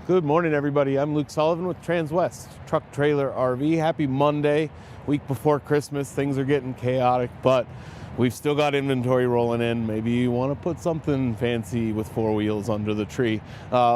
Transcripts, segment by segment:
Good morning, everybody. I'm Luke Sullivan with Transwest Truck Trailer RV. Happy Monday, week before Christmas. Things are getting chaotic, but we've still got inventory rolling in. Maybe you want to put something fancy with four wheels under the tree.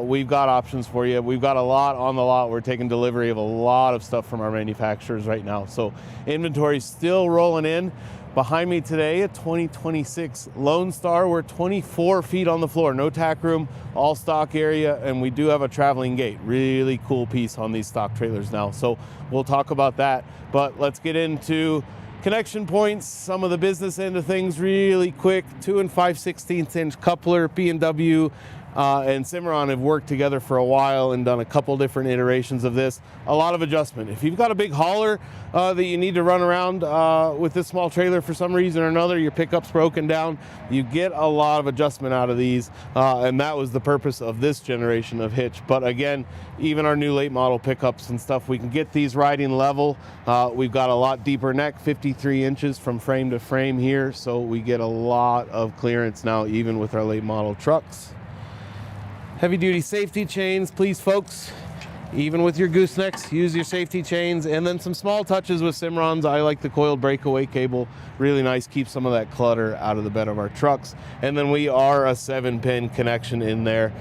We've got options for you. We've got a lot on the lot. We're taking delivery of a lot of stuff from our manufacturers right now. So inventory is still rolling in. Behind me today, a 2026 Lonestar. We're 24 feet on the floor, no tack room, all stock area, and we do have a traveling gate. Really cool piece on these stock trailers now. So we'll talk about that, but let's get into connection points, some of the business end of things really quick. 2 5/16 inch coupler, B&W and Cimarron have worked together for a while and done a couple different iterations of this. A lot of adjustment. If you've got a big hauler that you need to run around with this small trailer for some reason or another, your pickup's broken down, you get a lot of adjustment out of these, and that was the purpose of this generation of hitch. But again, even our new late model pickups and stuff, we can get these riding level. We've got a lot deeper neck, 53 inches from frame to frame here, so we get a lot of clearance now even with our late model trucks. Heavy duty safety chains, please folks, even with your goosenecks, use your safety chains. And then some small touches with Cimarrons. I like the coiled breakaway cable, really nice, keep some of that clutter out of the bed of our trucks. And then we are a 7-pin connection in there,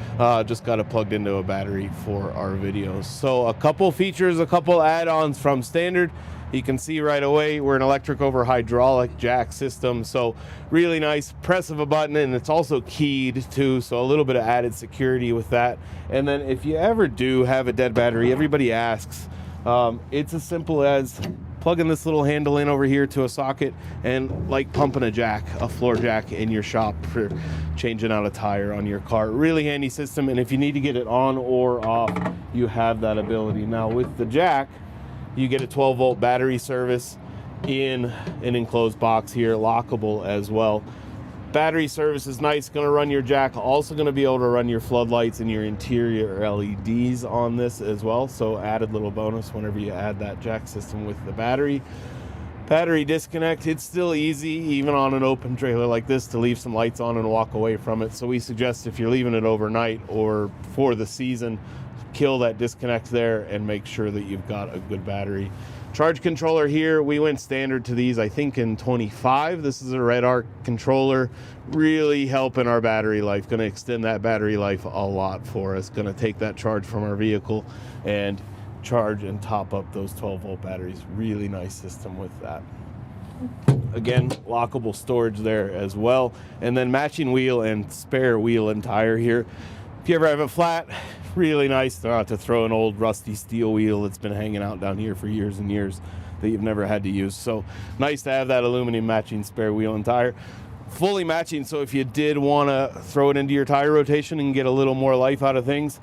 just got it plugged into a battery for our videos. So a couple features, a couple add-ons from standard. You can see right away we're an electric over hydraulic jack system, so really nice. Press of a button, and it's also keyed too, so a little bit of added security with that. And then if you ever do have a dead battery, everybody asks, it's as simple as plugging this little handle in over here to a socket and like pumping a jack, a floor jack in your shop for changing out a tire on your car. Really handy system, and if you need to get it on or off, you have that ability. Now with the jack, you get a 12-volt battery service in an enclosed box here, lockable as well. Battery service is nice, gonna run your jack, also gonna be able to run your floodlights and your interior LEDs on this as well. So added little bonus whenever you add that jack system with the battery. Battery disconnect, it's still easy, even on an open trailer like this, to leave some lights on and walk away from it. So we suggest if you're leaving it overnight or for the season, kill that disconnect there and make sure that you've got a good battery. Charge controller here, we went standard to these I think in 25. This is a RedArc controller, really helping our battery life, going to extend that battery life a lot for us, going to take that charge from our vehicle and charge and top up those 12-volt batteries. Really nice system with that. Again, lockable storage there as well, and then matching wheel and spare wheel and tire here. If you ever have a flat, really nice not to throw an old rusty steel wheel that's been hanging out down here for years and years that you've never had to use. So nice to have that aluminum matching spare wheel and tire. Fully matching, so if you did want to throw it into your tire rotation and get a little more life out of things,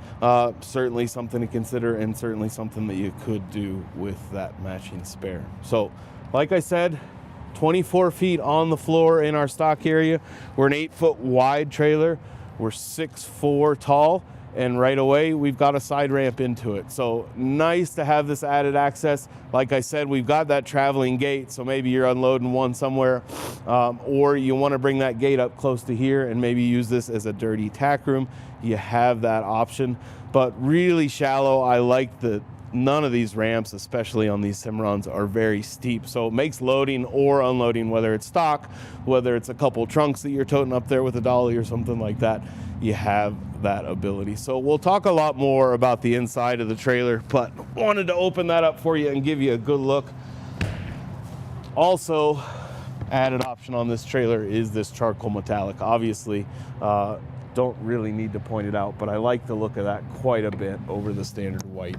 certainly something to consider, and certainly something that you could do with that matching spare. So like I said, 24 feet on the floor in our stock area. We're an 8-foot wide trailer. We're 6'4" tall, and right away we've got a side ramp into it. So nice to have this added access. Like I said, we've got that traveling gate, so maybe you're unloading one somewhere, or you want to bring that gate up close to here and maybe use this as a dirty tack room. You have that option, but really shallow. I like the none of these ramps, especially on these Cimarrons, are very steep, so it makes loading or unloading, whether it's stock, whether it's a couple trunks that you're toting up there with a dolly or something like that, you have that ability. So we'll talk a lot more about the inside of the trailer, but wanted to open that up for you and give you a good look. Also, added option on this trailer is this charcoal metallic. Obviously, don't really need to point it out, but I like the look of that quite a bit over the standard white.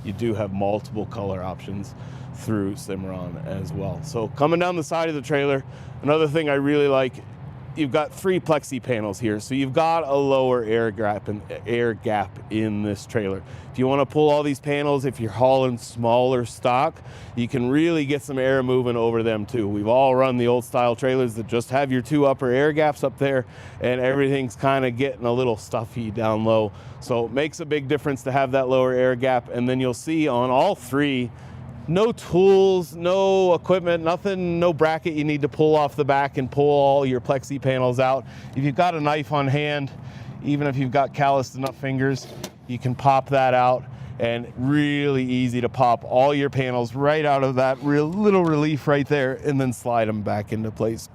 You do have multiple color options through Cimarron as well. So coming down the side of the trailer, another thing I really like, you've got 3 plexi panels here, so you've got a lower air gap in this trailer. If you want to pull all these panels, if you're hauling smaller stock, you can really get some air moving over them too. We've all run the old style trailers that just have your 2 upper air gaps up there, and everything's kind of getting a little stuffy down low. So it makes a big difference to have that lower air gap. And then you'll see on all 3, no tools, no equipment, nothing, no bracket you need to pull off the back and pull all your plexi panels out. If you've got a knife on hand, even if you've got calloused enough fingers, You can pop that out, and really easy to pop all your panels right out of that real little relief right there, and then slide them back into place.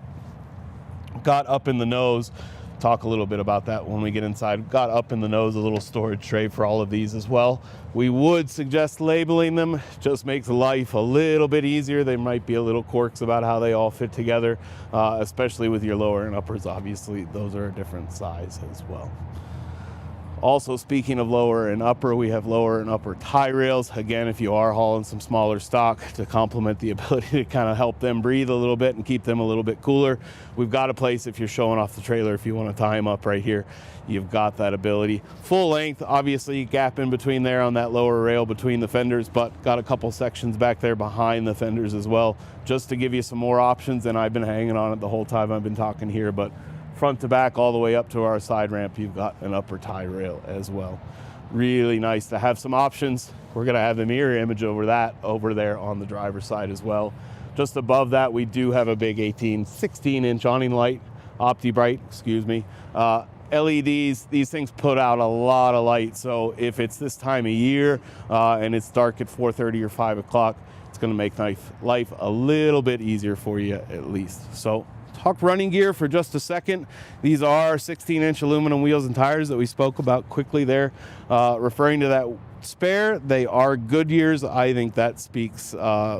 Got up in the nose, talk a little bit about that when we get inside. Got up in the nose a little storage tray for all of these as well. We would suggest labeling them, just makes life a little bit easier. They might be a little quirks about how they all fit together, especially with your lower and uppers. Obviously those are a different size as well. Also, speaking of lower and upper, we have lower and upper tie rails. Again, if you are hauling some smaller stock, to complement the ability to kind of help them breathe a little bit and keep them a little bit cooler. We've got a place if you're showing off the trailer, if you want to tie them up right here, you've got that ability. Full length, obviously gap in between there on that lower rail between the fenders, but got a couple sections back there behind the fenders as well, just to give you some more options. And I've been hanging on it the whole time I've been talking here, but front to back all the way up to our side ramp, you've got an upper tie rail as well. Really nice to have some options. We're gonna have the mirror image over there on the driver's side as well. Just above that, we do have a big 16-inch awning light, OptiBrite, excuse me. LEDs, these things put out a lot of light. So if it's this time of year and it's dark at 4:30 or 5 o'clock, it's gonna make life a little bit easier for you at least. So talk running gear for just a second. These are 16-inch aluminum wheels and tires that we spoke about quickly there. Referring to that spare, they are Goodyear's. I think that speaks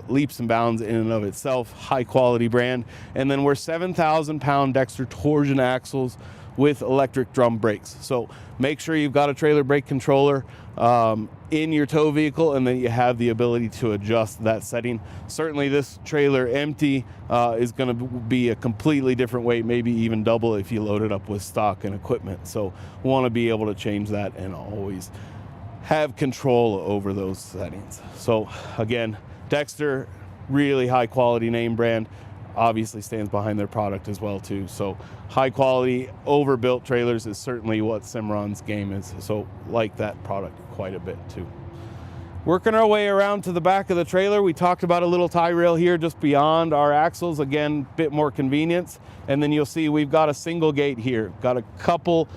leaps and bounds in and of itself. High quality brand. And then we're 7,000-pound Dexter torsion axles with electric drum brakes. So make sure you've got a trailer brake controller in your tow vehicle, and then you have the ability to adjust that setting. Certainly this trailer empty is going to be a completely different weight, maybe even double if you load it up with stock and equipment. So we want to be able to change that and always have control over those settings. So again, Dexter, really high quality name brand, obviously stands behind their product as well too. So high quality overbuilt trailers is certainly what Cimarron's game is. So like that product quite a bit too. Working our way around to the back of the trailer, we talked about a little tie rail here just beyond our axles. Again, bit more convenience. And then you'll see we've got a single gate here. Got a couple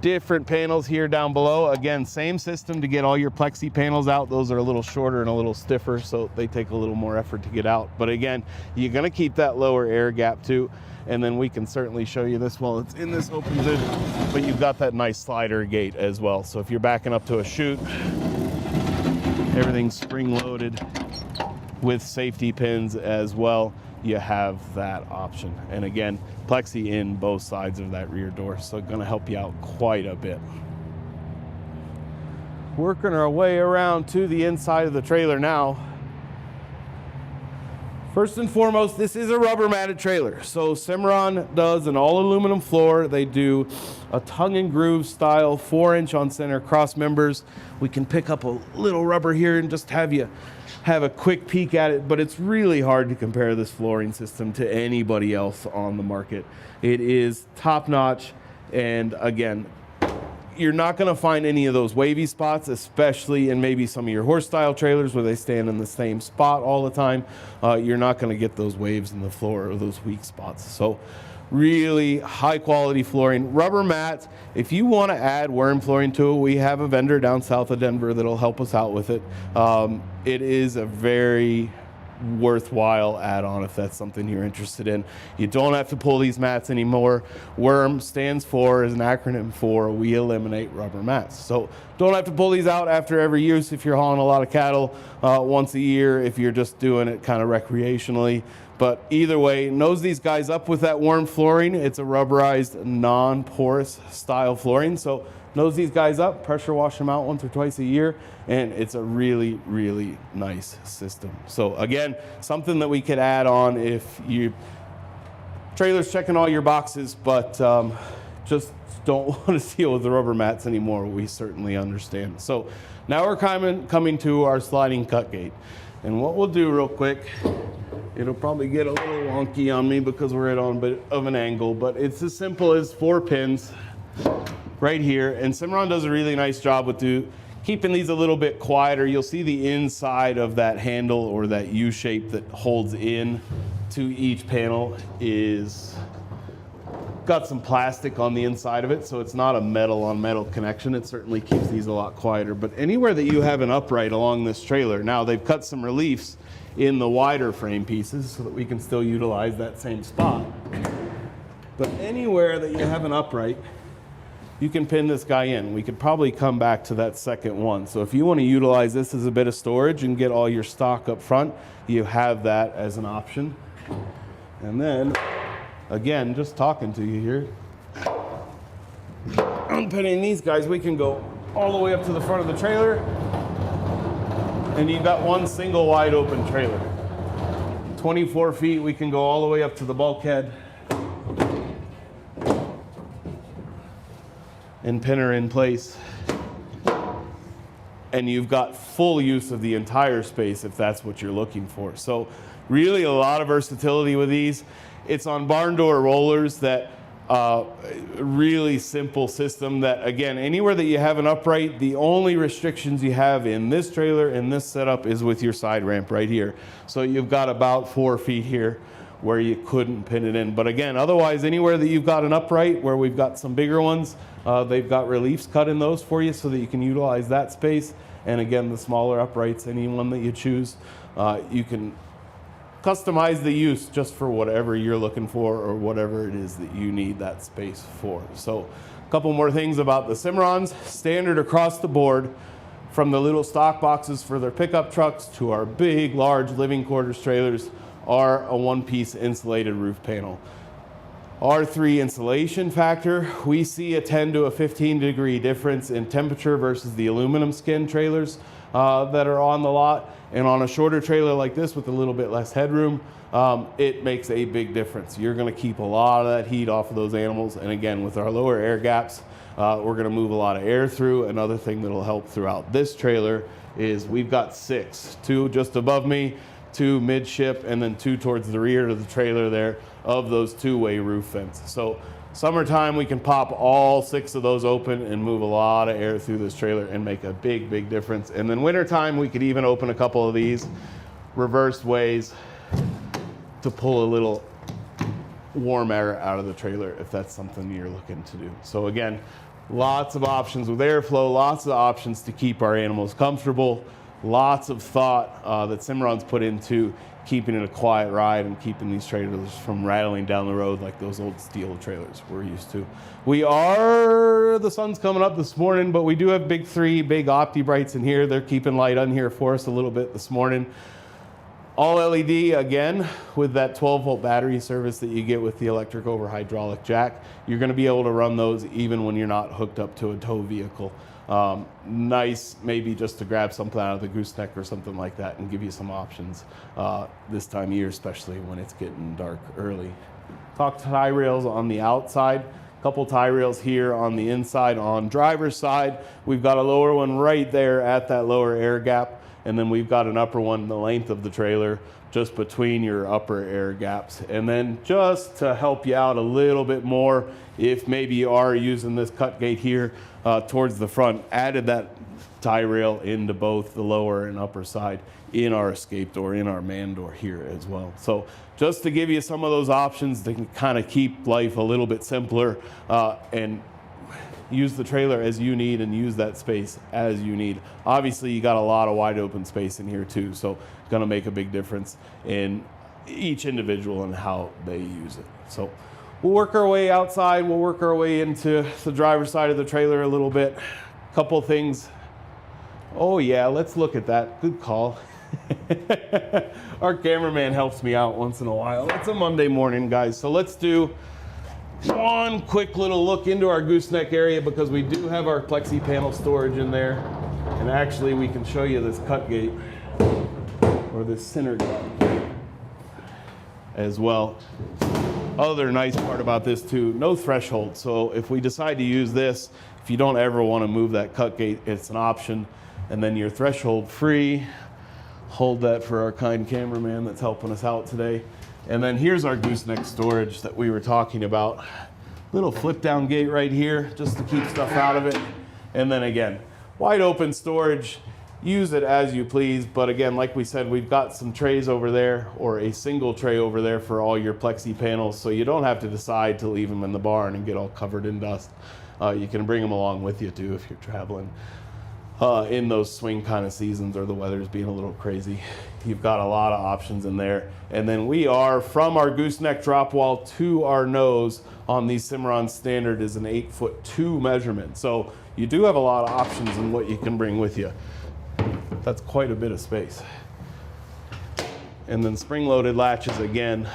different panels here down below. Again, same system to get all your plexi panels out. Those are a little shorter and a little stiffer, so they take a little more effort to get out. But again, you're gonna keep that lower air gap too. And then we can certainly show you this while it's in this open position, but you've got that nice slider gate as well. So if you're backing up to a chute, everything's spring loaded with safety pins as well. You have that option. And again, plexi in both sides of that rear door, so gonna help you out quite a bit. Working our way around to the inside of the trailer now. First and foremost, this is a rubber matted trailer. So Cimarron does an all aluminum floor. They do a tongue and groove style 4-inch on center cross members. We can pick up a little rubber here and just have you have a quick peek at it, but it's really hard to compare this flooring system to anybody else on the market. It is top notch, and again, you're not going to find any of those wavy spots, especially in maybe some of your horse style trailers where they stand in the same spot all the time. You're not going to get those waves in the floor or those weak spots. So really high quality flooring. Rubber mats, if you want to add worm flooring to it, we have a vendor down south of Denver that'll help us out with it. It is a very worthwhile add-on if that's something you're interested in. You don't have to pull these mats anymore. WORM stands for, is an acronym for We Eliminate Rubber Mats. So don't have to pull these out after every use if you're hauling a lot of cattle, once a year if you're just doing it kind of recreationally. But either way, nose these guys up with that WORM flooring. It's a rubberized, non-porous style flooring. So nose these guys up, pressure wash them out once or twice a year, and it's a really, really nice system. So again, something that we could add on if you trailer's checking all your boxes, but just don't want to deal with the rubber mats anymore. We certainly understand. So now we're coming to our sliding cut gate. And what we'll do real quick, it'll probably get a little wonky on me because we're at on a bit of an angle, but it's as simple as 4 pins right here. And Cimarron does a really nice job with keeping these a little bit quieter. You'll see the inside of that handle or that U shape that holds in to each panel is got some plastic on the inside of it, so it's not a metal on metal connection. It certainly keeps these a lot quieter. But anywhere that you have an upright along this trailer, now they've cut some reliefs in the wider frame pieces so that we can still utilize that same spot. But anywhere that you have an upright, you can pin this guy in. We could probably come back to that second one. So if you want to utilize this as a bit of storage and get all your stock up front, you have that as an option. And then, again, just talking to you here, unpinning these guys, we can go all the way up to the front of the trailer, and you've got one single wide open trailer. 24 feet, we can go all the way up to the bulkhead and pin her in place. And you've got full use of the entire space if that's what you're looking for. So really a lot of versatility with these. It's on barn door rollers that really simple system that, again, anywhere that you have an upright, the only restrictions you have in this trailer, in this setup, is with your side ramp right here. So you've got about 4 feet here where you couldn't pin it in. But again, otherwise, anywhere that you've got an upright, where we've got some bigger ones, they've got reliefs cut in those for you so that you can utilize that space. And again, the smaller uprights, any one that you choose, you can customize the use just for whatever you're looking for or whatever it is that you need that space for. So a couple more things about the Cimarrons. Standard across the board, from the little stock boxes for their pickup trucks to our big, large living quarters trailers, are a one-piece insulated roof panel. R3 insulation factor, we see a 10 to a 15 degree difference in temperature versus the aluminum skin trailers that are on the lot. And on a shorter trailer like this with a little bit less headroom, it makes a big difference. You're gonna keep a lot of that heat off of those animals. And again, with our lower air gaps, we're gonna move a lot of air through. Another thing that'll help throughout this trailer is we've got 6, 2 just above me, 2 midship, and then 2 towards the rear of the trailer there of those 2-way roof vents. So summertime, we can pop all 6 of those open and move a lot of air through this trailer and make a big, big difference. And then wintertime, we could even open a couple of these reversed ways to pull a little warm air out of the trailer if that's something you're looking to do. So again, lots of options with airflow, lots of options to keep our animals comfortable, lots of thought that Cimarron's put into keeping it a quiet ride and keeping these trailers from rattling down the road like those old steel trailers we're used to. The sun's coming up this morning, but we do have big 3 big OptiBrights in here. They're keeping light on here for us a little bit this morning. All LED, again, with that 12-volt battery service that you get with the electric over hydraulic jack. You're gonna be able to run those even when you're not hooked up to a tow vehicle. Nice, maybe just to grab something out of the gooseneck or something like that and give you some options this time of year, especially when it's getting dark early. Talk tie rails on the outside, couple tie rails here on the inside. On driver's side, we've got a lower one right there at that lower air gap, and then we've got an upper one the length of the trailer just between your upper air gaps. And then just to help you out a little bit more, if maybe you are using this cut gate here towards the front, added that tie rail into both the lower and upper side in our escape door, in our man door here as well. So just to give you some of those options that can kind of keep life a little bit simpler and use the trailer as you need and use that space as you need. Obviously, you got a lot of wide open space in here too, so it's gonna make a big difference in each individual and how they use it. So we'll work our way outside, we'll work our way into the driver's side of the trailer a little bit. Couple things. Oh yeah, let's look at that. Good call. Our cameraman helps me out once in a while. It's a Monday morning, guys, so let's do one quick little look into our gooseneck area because we do have our plexi panel storage in there. And actually we can show you this cut gate or this center gate as well. Other nice part about this too, no threshold. So if we decide to use this, if you don't ever want to move that cut gate, it's an option. And then you're threshold free. Hold that for our kind cameraman that's helping us out today. And then here's our gooseneck storage that we were talking about. Little flip down gate right here just to keep stuff out of it. And then again, wide open storage. use it as you please. But again, like we said, we've got some trays over there, or a single tray over there for all your plexi panels, so you don't have to decide to leave them in the barn and get all covered in dust. You can bring them along with you too if you're traveling in those swing kind of seasons, or the weather's being a little crazy. You've got a lot of options in there. And then we are, from our gooseneck drop wall to our nose on the Cimarron standard, is an 8'2" measurement. So you do have a lot of options in what you can bring with you. That's quite a bit of space. And then spring-loaded latches, again,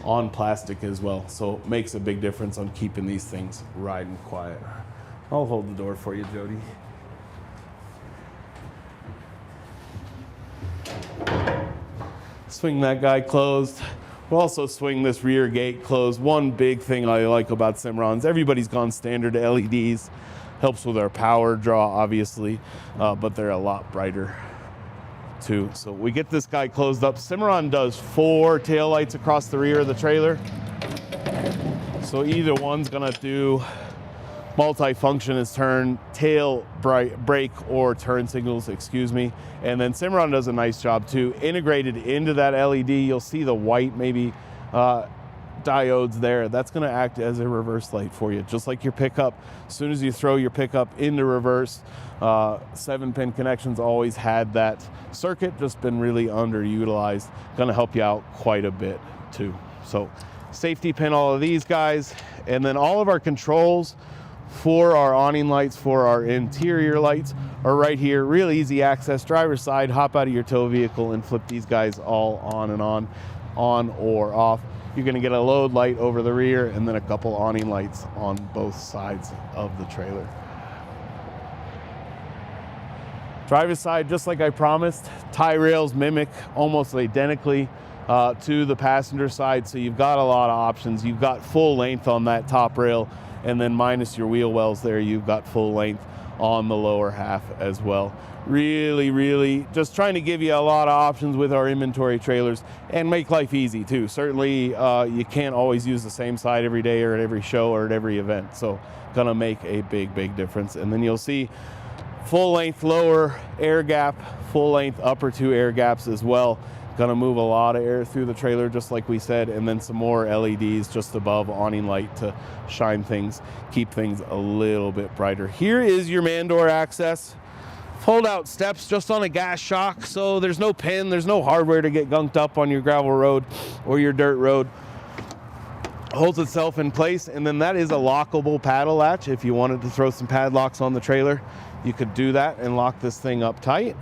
on plastic as well. So it makes a big difference on keeping these things riding quiet. I'll hold the door for you, Jody. Swing that guy closed. We'll also swing this rear gate closed. One big thing I like about Cimarrons, everybody's gone standard LEDs. Helps with our power draw, obviously, but they're a lot brighter too. So we get this guy closed up. Cimarron does 4 taillights across the rear of the trailer. So either one's gonna do multi-function as turn, tail brake, or turn signals, excuse me. And then Cimarron does a nice job too. Integrated into that LED, you'll see the white maybe diodes there. That's gonna act as a reverse light for you, just like your pickup. As soon as you throw your pickup into reverse, 7-pin connections always had that circuit, just been really underutilized. Gonna help you out quite a bit too. So safety pin all of these guys, and then all of our controls for our awning lights, for our interior lights, are right here. Real easy access, driver's side, hop out of your tow vehicle and flip these guys all on and on or off. You're gonna get a load light over the rear and then a couple awning lights on both sides of the trailer. Driver's side, just like I promised, tie rails mimic almost identically to the passenger side, so you've got a lot of options. You've got full length on that top rail, and then minus your wheel wells there, you've got full length on the lower half as well. Really just trying to give you a lot of options with our inventory trailers and make life easy too. Certainly you can't always use the same side every day or at every show or at every event, so gonna make a big difference. And then you'll see full length lower air gap, full length upper 2 air gaps as well. Gonna move a lot of air through the trailer, just like we said, and then some more LEDs just above awning light to shine things, keep things a little bit brighter. Here is your man door access. Fold out steps just on a gas shock, so there's no pin, there's no hardware to get gunked up on your gravel road or your dirt road. Holds itself in place, and then that is a lockable paddle latch. If you wanted to throw some padlocks on the trailer, you could do that and lock this thing up tight.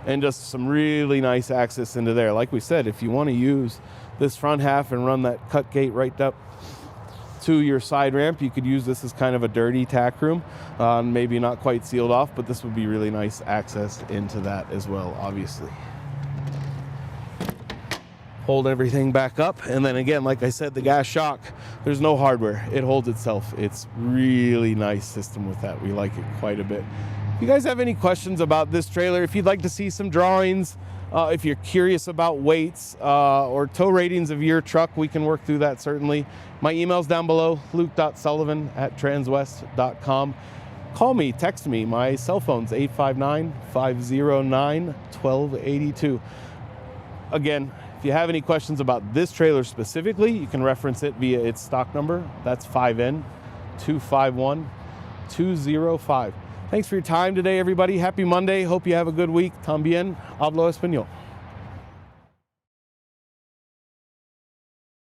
And just some really nice access into there. Like we said, if you want to use this front half and run that cut gate right up to your side ramp, you could use this as kind of a dirty tack room. Maybe not quite sealed off, but this would be really nice access into that as well, obviously. Hold everything back up, and then again, like I said, the gas shock, there's no hardware. It holds itself. It's really nice system with that. We like it quite a bit. If you guys have any questions about this trailer, if you'd like to see some drawings, if you're curious about weights or tow ratings of your truck, we can work through that certainly. My email's down below, luke.sullivan@transwest.com. Call me, text me. My cell phone's 859-509-1282. Again, if you have any questions about this trailer specifically, you can reference it via its stock number. That's 5N251205. Thanks for your time today, everybody. Happy Monday. Hope you have a good week. También hablo español.